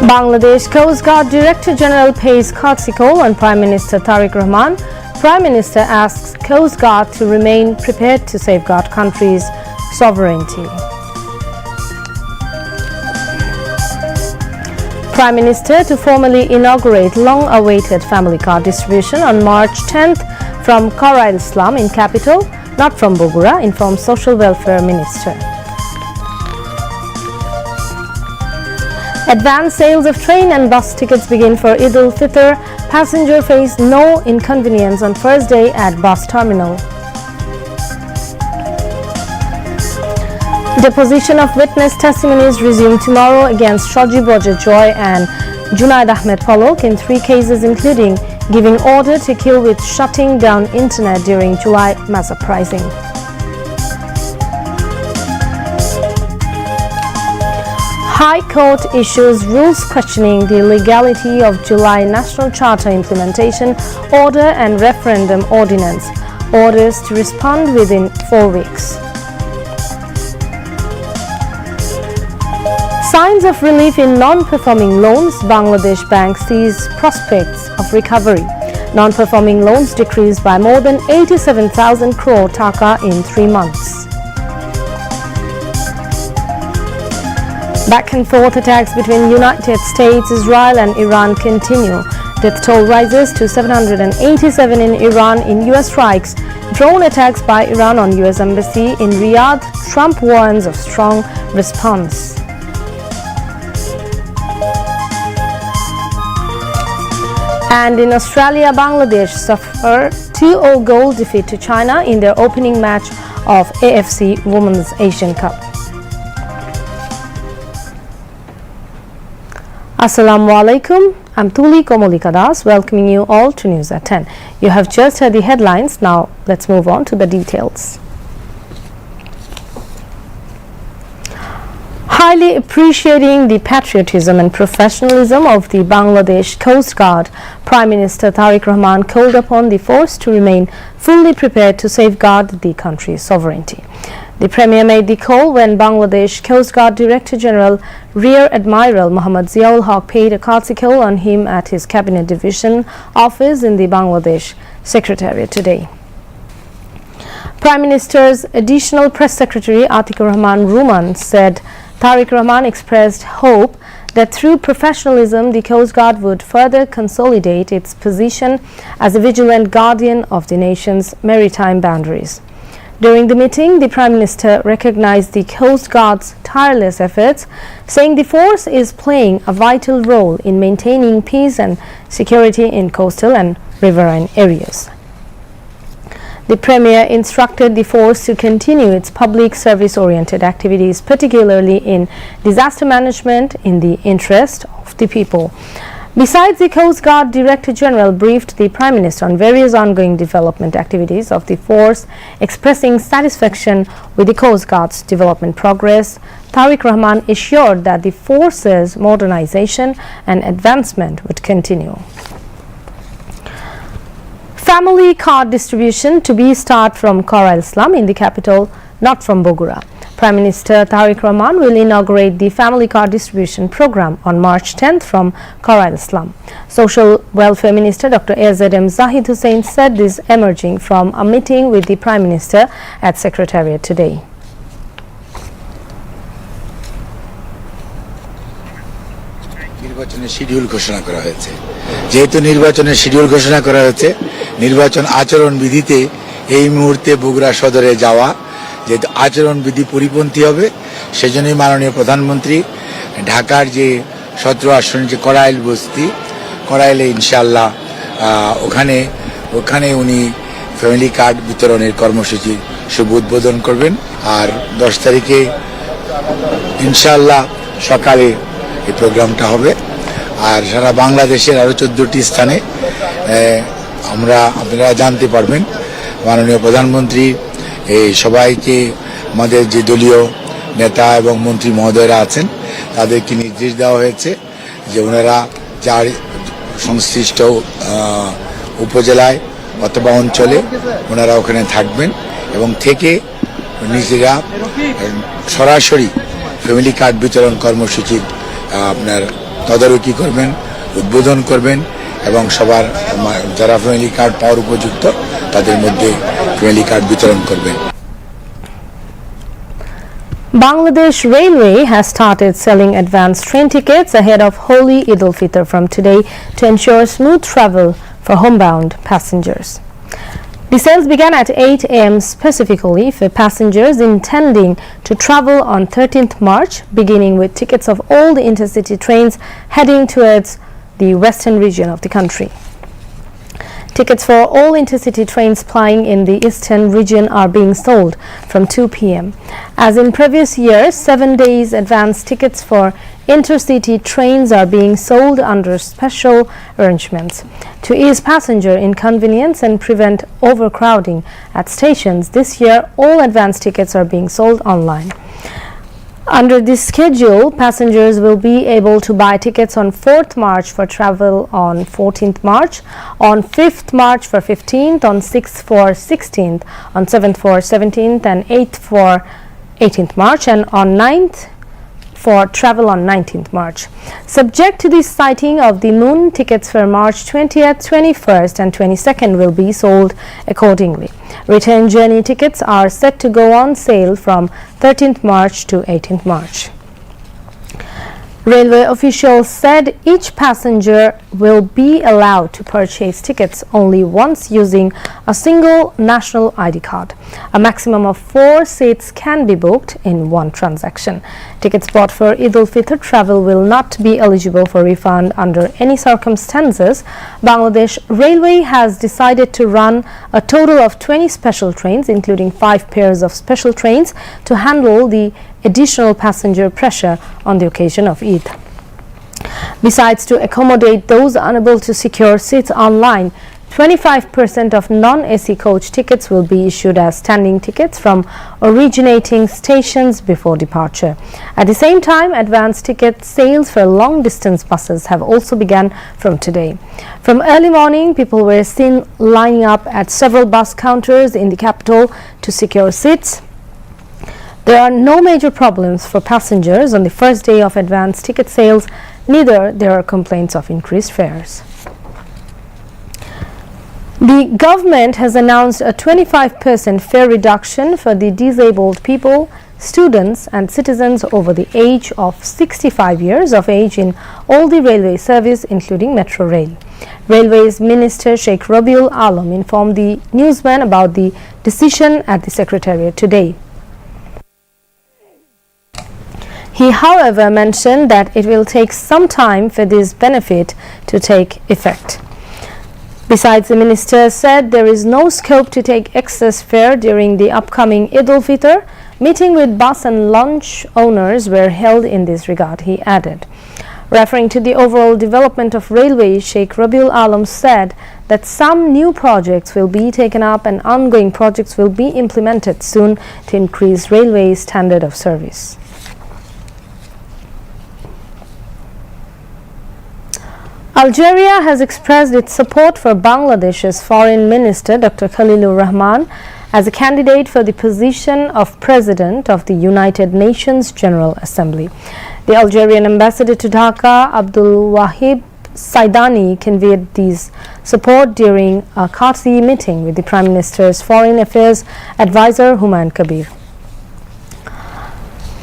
Bangladesh Coast Guard Director General pays courtesy call on Prime Minister Tariq Rahman. Prime Minister asks Coast Guard to remain prepared to safeguard country's sovereignty. Prime Minister to formally inaugurate long-awaited family card distribution on March 10th from Karail slum in capital, not from Bogura, informs Social Welfare Minister. Advanced sales of train and bus tickets begin for Eid al-Fitr. Passenger face no inconvenience on first day at bus terminal. Deposition of witness testimonies resumed tomorrow against Shoji Boje Joy and Junaid Ahmed Palok in 3 cases, including giving order to kill with shutting down internet during July mass uprising. High Court issues rules questioning the legality of July National Charter Implementation Order and Referendum Ordinance. Orders to respond within 4 weeks. Signs of relief in non-performing loans. Bangladesh Bank sees prospects of recovery. Non-performing loans decreased by more than 87,000 crore taka in 3 months. Back and forth attacks between United States, Israel and Iran continue. Death toll rises to 787 in Iran in US strikes. Drone attacks by Iran on US embassy in Riyadh. Trump warns of strong response. And in Australia, Bangladesh suffer 2-0 goal defeat to China in their opening match of AFC Women's Asian Cup. Assalamu alaikum. I'm Tuli Komolika Das, welcoming you all to News at 10. You have just heard the headlines. Now let's move on to the details. Highly appreciating the patriotism and professionalism of the Bangladesh Coast Guard, Prime Minister Tariq Rahman called upon the force to remain fully prepared to safeguard the country's sovereignty. The Premier made the call when Bangladesh Coast Guard Director General Rear Admiral Mohammad Ziaul Haq paid a courtesy call on him at his Cabinet Division office in the Bangladesh Secretariat today. Prime Minister's additional Press Secretary Atikur Rahman Ruman said Tariq Rahman expressed hope that through professionalism the Coast Guard would further consolidate its position as a vigilant guardian of the nation's maritime boundaries. During the meeting, the Prime Minister recognized the Coast Guard's tireless efforts, saying the force is playing a vital role in maintaining peace and security in coastal and riverine areas. The Premier instructed the force to continue its public service-oriented activities, particularly in disaster management, in the interest of the people. Besides, the Coast Guard Director General briefed the Prime Minister on various ongoing development activities of the force, expressing satisfaction with the Coast Guard's development progress. Tariq Rahman assured that the force's modernization and advancement would continue. Family card distribution to be start from Karail slum in the capital, not from Bogura. Prime Minister Tariq Rahman will inaugurate the family card distribution program on March 10th from Karail slum. Social Welfare Minister Dr. A.Z.M. Zahid Hussain said this emerging from a meeting with the Prime Minister at Secretariat today. নির্বাচনের schedule ঘোষণা করা হয়েছে। যেহেতু নির্বাচনের schedule ঘোষণা করা হয়েছে, নির্বাচন আচরণ বিধিতে এই মুহূর্তে বগুড়া সদরে যাওয়া যেহেতু আচরণ বিধি পরিপন্থী হবে, সেজন্যই মাননীয় প্রধানমন্ত্রী ঢাকার যে 17 আসনের যে করাইল বস্তি, করাইলে ইনশাআল্লাহ ওখানে উনি ফ্যামিলি কার্ড বিতরণের কর্মসূচি শুভ উদ্বোধন করবেন। আর 10 তারিখে ইনশাআল্লাহ সকালে এই প্রোগ্রামটা হবে। আর সারা বাংলাদেশের আরো 14টি স্থানে আপনারা জানতে পারবেন মাননীয় প্রধানমন্ত্রী এই সবাইকে আমাদের যে দলীয় নেতা এবং মন্ত্রী মহোদয়রা আছেন তাদেরকে নির্দেশ দেওয়া হয়েছে যে ওনারা যার সংশ্লিষ্ট উপজেলায় অথবা অঞ্চলে ওনারা ওখানে থাকবেন এবং থেকে নিজেরা সরাসরি ফ্যামিলি কার্ড বিতরণ কর্মসূচি আপনার তদারকি করবেন, উদ্বোধন করবেন এবং সবার যারা ফ্যামিলি কার্ড পাওয়ার উপযুক্ত তাদের মধ্যে ফ্যামিলি কার্ড বিতরণ করবেন। Bangladesh Railway has started selling advanced train tickets ahead of Holy Eid-ul-Fitr from today to ensure smooth travel for homebound passengers. The sales began at 8 a.m. specifically for passengers intending to travel on 13th March, beginning with tickets of all the intercity trains heading towards the western region of the country. Tickets for all intercity trains plying in the eastern region are being sold from 2 p.m. As in previous years, 7 days advance tickets for intercity trains are being sold under special arrangements. To ease passenger inconvenience and prevent overcrowding at stations, this year all advance tickets are being sold online. Under this schedule, passengers will be able to buy tickets on 4th March for travel on 14th March, on 5th March for 15th, on 6th for 16th, on 7th for 17th and 8th for 18th March, and on 9th for travel on 19th March. Subject to the sighting of the moon, tickets for March 20th, 21st and 22nd will be sold accordingly. Return journey tickets are set to go on sale from 13th March to 18th March. Railway officials said each passenger will be allowed to purchase tickets only once using a single national ID card. A maximum of 4 seats can be booked in one transaction. Tickets bought for Eid-ul-Fitr travel will not be eligible for refund under any circumstances. Bangladesh Railway has decided to run a total of 20 special trains, including 5 pairs of special trains, to handle the additional passenger pressure on the occasion of Eid. Besides, to accommodate those unable to secure seats online, 25% of non-AC coach tickets will be issued as standing tickets from originating stations before departure. At the same time, advance ticket sales for long-distance buses have also begun from today. From early morning, people were seen lining up at several bus counters in the capital to secure seats. There are no major problems for passengers on the first day of advance ticket sales, neither there are complaints of increased fares. The government has announced a 25% fare reduction for the disabled people, students and citizens over the age of 65 years of age in all the railway service, including Metro Rail. Railways Minister Sheikh Rabiul Alam informed the newsman about the decision at the Secretariat today. He, however, mentioned that it will take some time for this benefit to take effect. Besides, the minister said there is no scope to take excess fare during the upcoming Eid-ul-Fitr. Meeting with bus and launch owners were held in this regard, he added. Referring to the overall development of railways, Sheikh Rabiul Alam said that some new projects will be taken up and ongoing projects will be implemented soon to increase railway standard of service. Algeria has expressed its support for Bangladesh's Foreign Minister Dr. Khalilur Rahman as a candidate for the position of President of the United Nations General Assembly. The Algerian ambassador to Dhaka, Abdul Wahib Saidani, conveyed this support during a courtesy meeting with the Prime Minister's Foreign Affairs Advisor Humayun Kabir.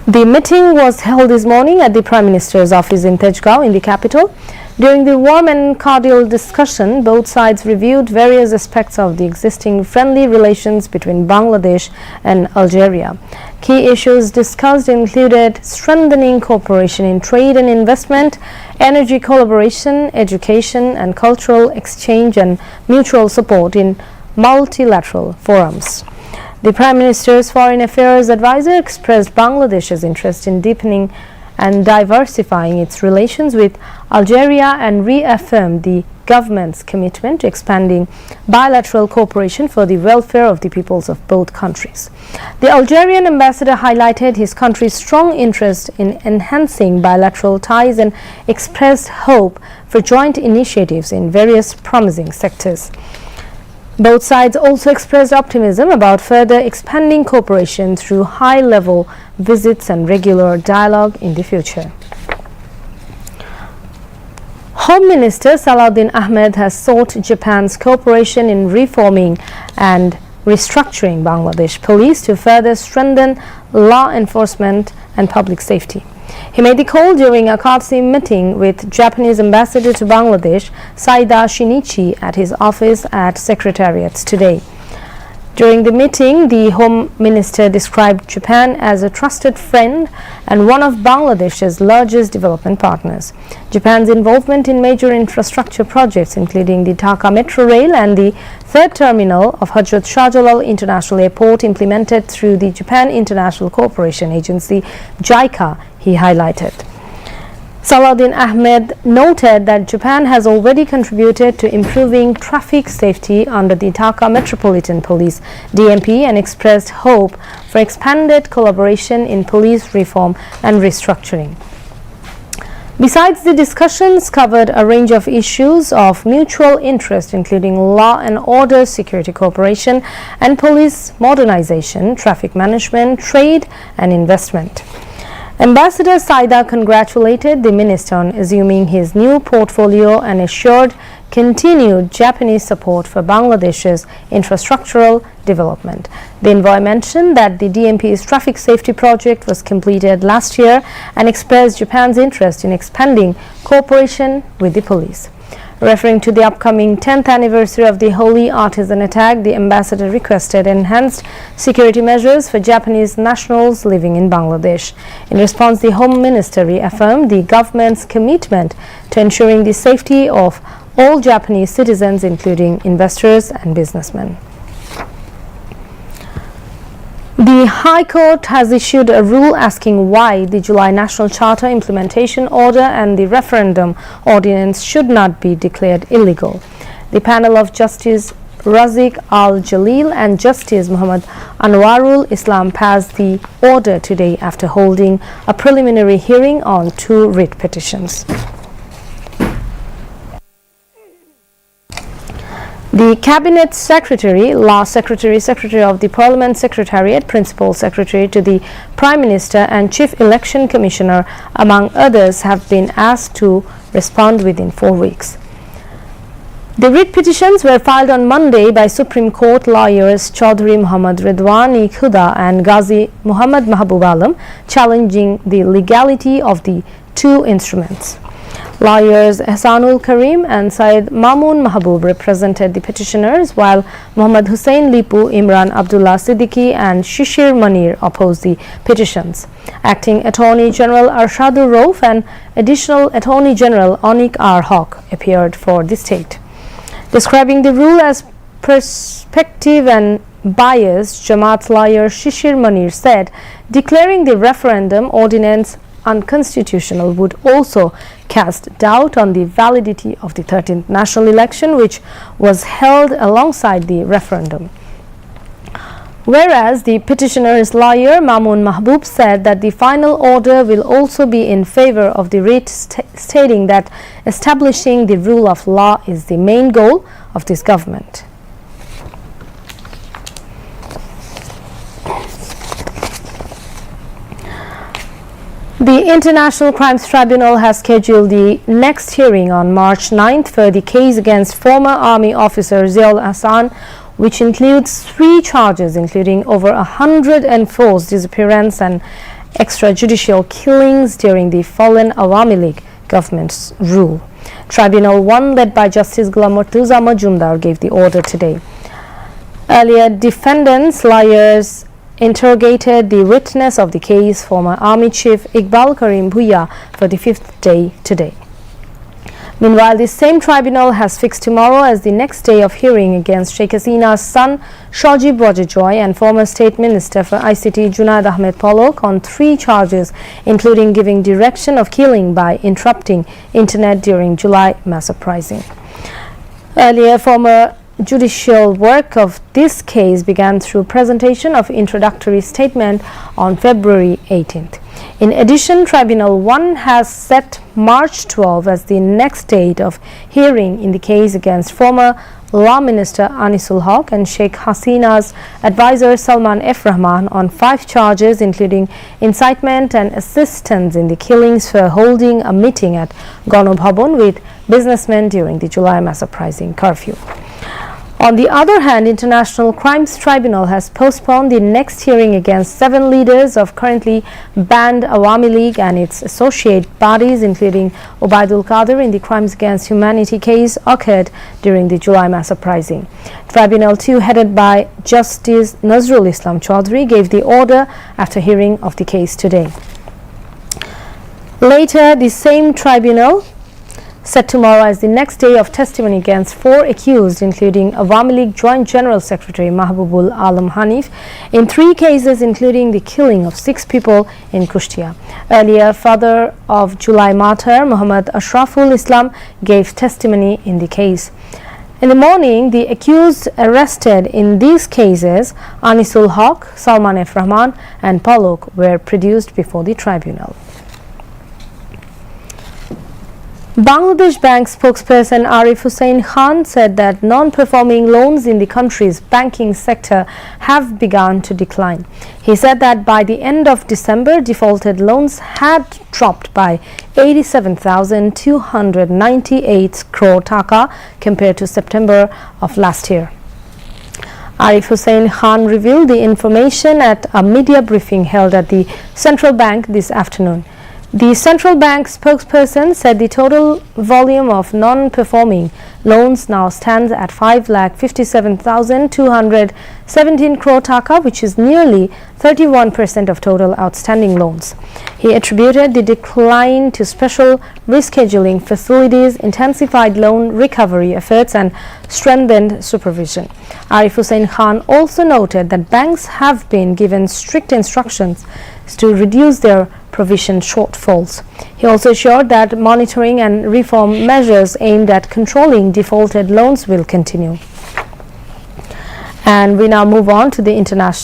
The meeting was held this morning at the Prime Minister's office in Tejgaon in the capital. During the warm and cordial discussion, both sides reviewed various aspects of the existing friendly relations between Bangladesh and Algeria. Key issues discussed included strengthening cooperation in trade and investment, energy collaboration, education and cultural exchange, and mutual support in multilateral forums. The Prime Minister's Foreign Affairs Advisor expressed Bangladesh's interest in deepening and diversifying its relations with Algeria and reaffirmed the government's commitment to expanding bilateral cooperation for the welfare of the peoples of both countries. The Algerian ambassador highlighted his country's strong interest in enhancing bilateral ties and expressed hope for joint initiatives in various promising sectors. Both sides also expressed optimism about further expanding cooperation through high-level visits and regular dialogue in the future. Home Minister Salahuddin Ahmed has sought Japan's cooperation in reforming and restructuring Bangladesh police to further strengthen law enforcement and public safety. He made the call during a courtesy meeting with Japanese ambassador to Bangladesh, Saida Shinichi, at his office at Secretariat today. During the meeting, the Home Minister described Japan as a trusted friend and one of Bangladesh's largest development partners. Japan's involvement in major infrastructure projects, including the Dhaka Metro Rail and the third terminal of Hazrat Shah Jalal International Airport, implemented through the Japan International Cooperation Agency, JICA, he highlighted. Salahuddin Ahmed noted that Japan has already contributed to improving traffic safety under the Dhaka Metropolitan Police DMP and expressed hope for expanded collaboration in police reform and restructuring. Besides, the discussions covered a range of issues of mutual interest, including law and order, security cooperation, and police modernization, traffic management, trade, and investment. Ambassador Saida congratulated the minister on assuming his new portfolio and assured continued Japanese support for Bangladesh's infrastructural development. The envoy mentioned that the DMP's traffic safety project was completed last year and expressed Japan's interest in expanding cooperation with the police. Referring to the upcoming 10th anniversary of the Holy Artisan attack, the ambassador requested enhanced security measures for Japanese nationals living in Bangladesh. In response, the Home Minister reaffirmed the government's commitment to ensuring the safety of all Japanese citizens, including investors and businessmen. The High Court has issued a rule asking why the July National Charter Implementation Order and the referendum ordinance should not be declared illegal. The panel of Justice Razik Al-Jalil and Justice Muhammad Anwarul Islam passed the order today after holding a preliminary hearing on 2 writ petitions. The Cabinet Secretary, Law Secretary, Secretary of the Parliament Secretariat, Principal Secretary to the Prime Minister and Chief Election Commissioner, among others, have been asked to respond within 4 weeks. The writ petitions were filed on Monday by Supreme Court lawyers Chaudhry Muhammad Redwani Khuda and Ghazi Muhammad Mahbub Alam, challenging the legality of the 2 instruments. Lawyers Ehsanul Karim and Syed Mamun Mahbub represented the petitioners, while Muhammad Hussain Lipu, Imran Abdullah Siddiqui and Shishir Manir opposed the petitions. Acting Attorney General Arshadur Rauf and Additional Attorney General Onik R. Haq appeared for the state. Describing the rule as perspective and biased, Jamaat lawyer Shishir Manir said declaring the referendum ordinance unconstitutional would also cast doubt on the validity of the 13th national election, which was held alongside the referendum. Whereas the petitioner's lawyer Mamun Mahbub said that the final order will also be in favor of the writ, stating that establishing the rule of law is the main goal of this government. The International Crimes Tribunal has scheduled the next hearing on March 9th for the case against former Army officer Ziaul Hassan, which includes 3 charges, including over 100 enforced disappearance and extrajudicial killings during the fallen Awami League government's rule. Tribunal 1, led by Justice Ghulam Murtuza Majumdar, gave the order today. Earlier, defendants' lawyers interrogated the witness of the case, former Army Chief Iqbal Karim Bhuiya, for the 5th day today. Meanwhile, the same tribunal has fixed tomorrow as the next day of hearing against Sheikh Hasina's son Shajib Wajejoy and former State Minister for ICT Junaid Ahmed Polok on 3 charges, including giving direction of killing by interrupting internet during July mass uprising. Earlier, former judicial work of this case began through presentation of introductory statement on February 18th. In addition, Tribunal 1 has set March 12 as the next date of hearing in the case against former Law Minister Anisul Haq and Sheikh Hasina's advisor Salman F. Rahman on 5 charges including incitement and assistance in the killings for holding a meeting at Ganobhavan with businessmen during the July mass uprising curfew. On the other hand, International Crimes Tribunal has postponed the next hearing against 7 leaders of currently banned Awami League and its associate bodies, including Obaidul Qadir, in the Crimes Against Humanity case occurred during the July mass uprising. Tribunal 2, headed by Justice Nazrul Islam Chaudhry, gave the order after hearing of the case today. Later, the same tribunal set tomorrow as the next day of testimony against 4 accused, including Awami League Joint General Secretary Mahbubul Alam Hanif, in 3 cases including the killing of 6 people in Kushtia. Earlier, father of July martyr Muhammad Ashraful Islam gave testimony in the case. In the morning, the accused arrested in these cases, Anisul Haq, Salman F. Rahman and Palok, were produced before the tribunal. Bangladesh Bank spokesperson Arif Hussain Khan said that non-performing loans in the country's banking sector have begun to decline. He said that by the end of December, defaulted loans had dropped by 87,298 crore taka compared to September of last year. Arif Hussain Khan revealed the information at a media briefing held at the Central Bank this afternoon. The central bank spokesperson said the total volume of non-performing loans now stands at 5,57,217 crore taka, which is nearly 31% of total outstanding loans. He attributed the decline to special rescheduling facilities, intensified loan recovery efforts and strengthened supervision. Arif Hussain Khan also noted that banks have been given strict instructions to reduce their provision shortfalls. He also assured that monitoring and reform measures aimed at controlling defaulted loans will continue. And we now move on to the international